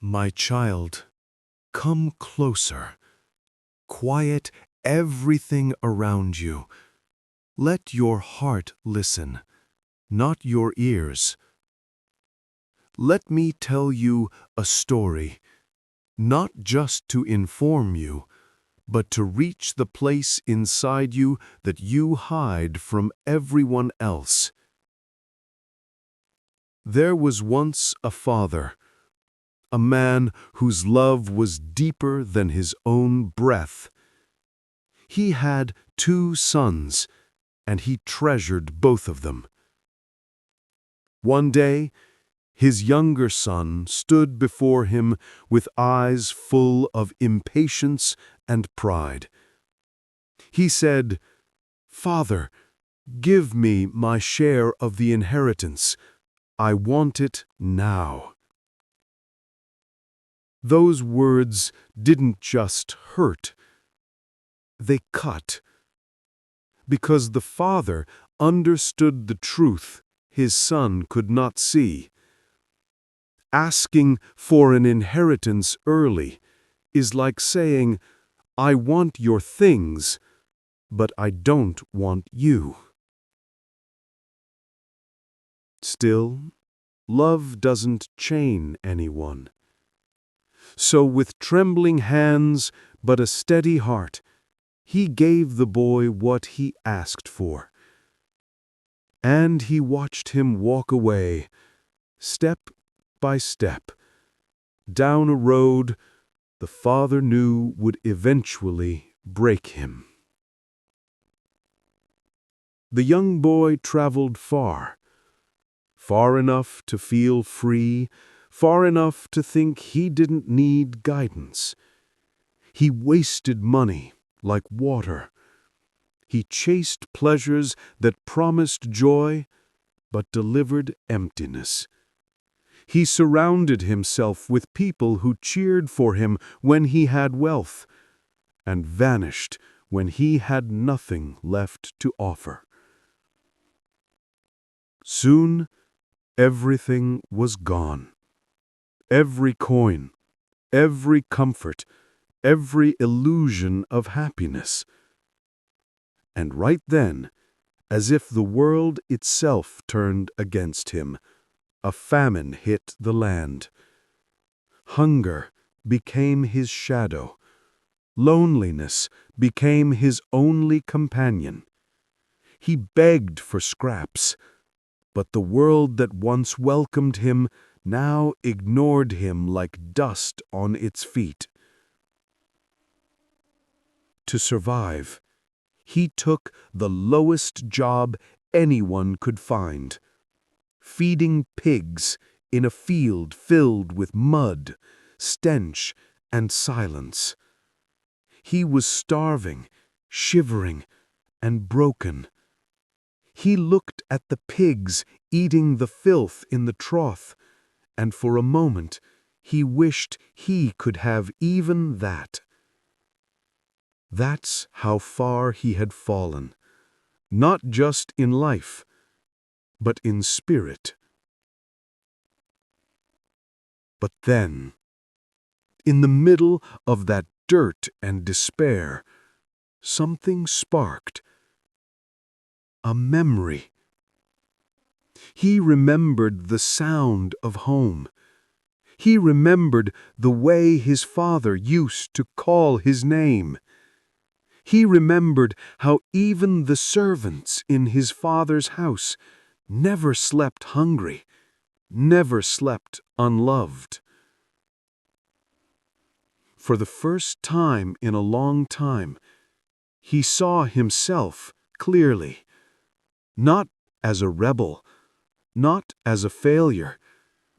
My child, come closer. Quiet everything around you. Let your heart listen, not your ears. Let me tell you a story, not just to inform you, but to reach the place inside you that you hide from everyone else. There was once a father, a man whose love was deeper than his own breath. He had 2 sons, and he treasured both of them. One day, his younger son stood before him with eyes full of impatience and pride. He said, "Father, give me my share of the inheritance. I want it now." Those words didn't just hurt, they cut. Because the father understood the truth his son could not see. Asking for an inheritance early is like saying, "I want your things, but I don't want you." Still, love doesn't chain anyone. So with trembling hands but a steady heart, he gave the boy what he asked for. And he watched him walk away, step by step, down a road the father knew would eventually break him. The young boy traveled far, far enough to feel free, far enough to think he didn't need guidance. He wasted money like water. He chased pleasures that promised joy but delivered emptiness. He surrounded himself with people who cheered for him when he had wealth and vanished when he had nothing left to offer. Soon, everything was gone. Every coin, every comfort, every illusion of happiness. And right then, as if the world itself turned against him, a famine hit the land. Hunger became his shadow. Loneliness became his only companion. He begged for scraps, but the world that once welcomed him now ignored him like dust on its feet. To survive, he took the lowest job anyone could find, feeding pigs in a field filled with mud, stench, and silence. He was starving, shivering, and broken. He looked at the pigs eating the filth in the trough, and for a moment he wished he could have even that. That's how far he had fallen, not just in life, but in spirit. But then, in the middle of that dirt and despair, something sparked. A memory. He remembered the sound of home. He remembered the way his father used to call his name. He remembered how even the servants in his father's house never slept hungry, never slept unloved. For the first time in a long time, he saw himself clearly, not as a rebel, not as a failure,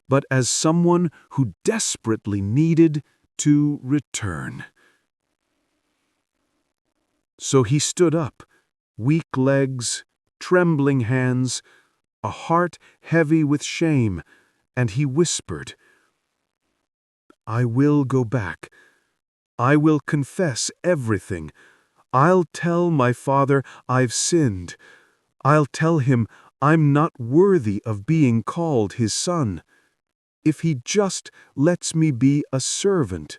but as someone who desperately needed to return. So he stood up, weak legs, trembling hands, a heart heavy with shame, and he whispered, "I will go back. I will confess everything. I'll tell my father I've sinned. I'll tell him I'm not worthy of being called his son. if he just lets me be a servant,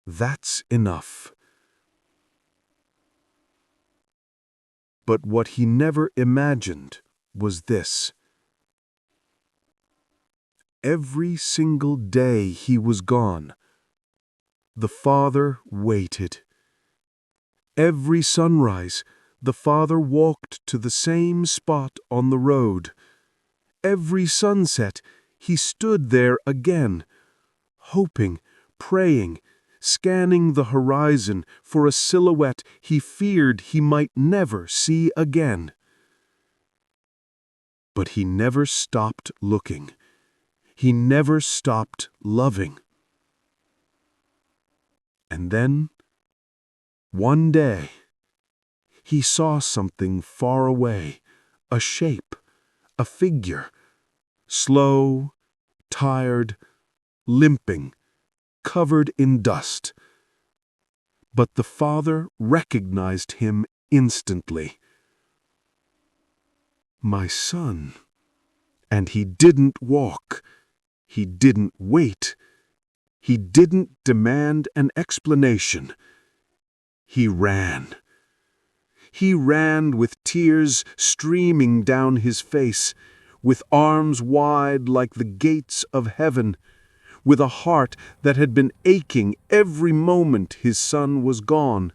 that's enough. But what he never imagined was this. Every single day he was gone, the Father waited. Every sunrise, the Father walked to the same spot on the road. Every sunset, he stood there again, hoping, praying, scanning the horizon for a silhouette he feared he might never see again. But he never stopped looking. He never stopped loving. And then, one day, he saw something far away, a shape, a figure, slow, tired, limping, covered in dust. But the Father recognized him instantly. My son. And he didn't walk. He didn't wait. He didn't demand an explanation. He ran. He ran with tears streaming down his face, with arms wide like the gates of heaven, with a heart that had been aching every moment his son was gone.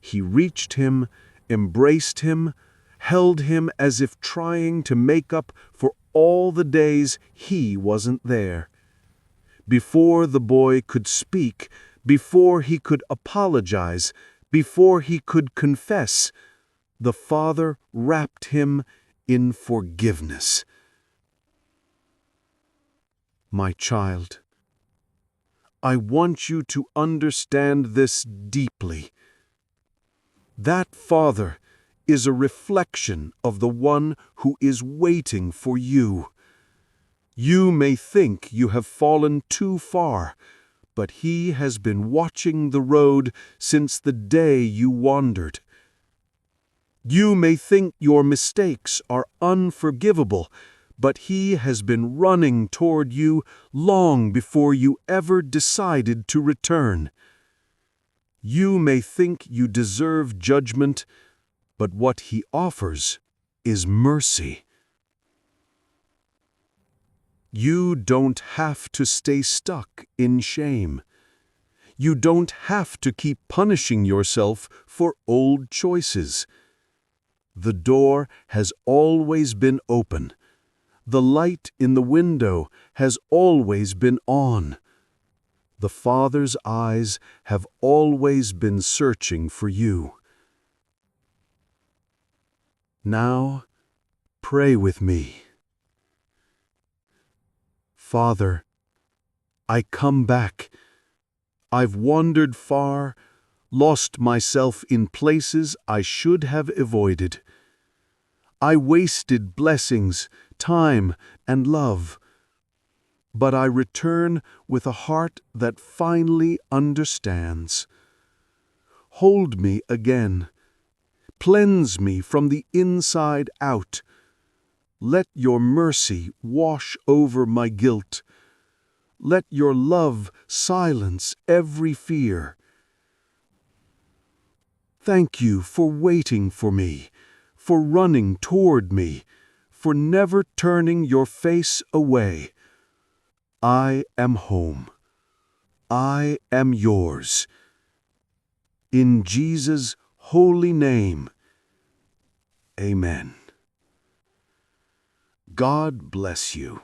He reached him, embraced him, held him as if trying to make up for all the days he wasn't there. Before the boy could speak, before he could apologize, before he could confess, the Father wrapped him in forgiveness. My child, I want you to understand this deeply. That Father is a reflection of the one who is waiting for you. You may think you have fallen too far, but he has been watching the road since the day you wandered. You may think your mistakes are unforgivable, but he has been running toward you long before you ever decided to return. You may think you deserve judgment, but what he offers is mercy. You don't have to stay stuck in shame. You don't have to keep punishing yourself for old choices. The door has always been open. The light in the window has always been on. The Father's eyes have always been searching for you. Now, pray with me. Father, I come back. I've wandered far, lost myself in places I should have avoided. I wasted blessings, time, and love. But I return with a heart that finally understands. Hold me again. Cleanse me from the inside out. Let your mercy wash over my guilt. Let your love silence every fear. Thank you for waiting for me, for running toward me, for never turning your face away. I am home. I am yours. In Jesus' holy name, amen. God bless you.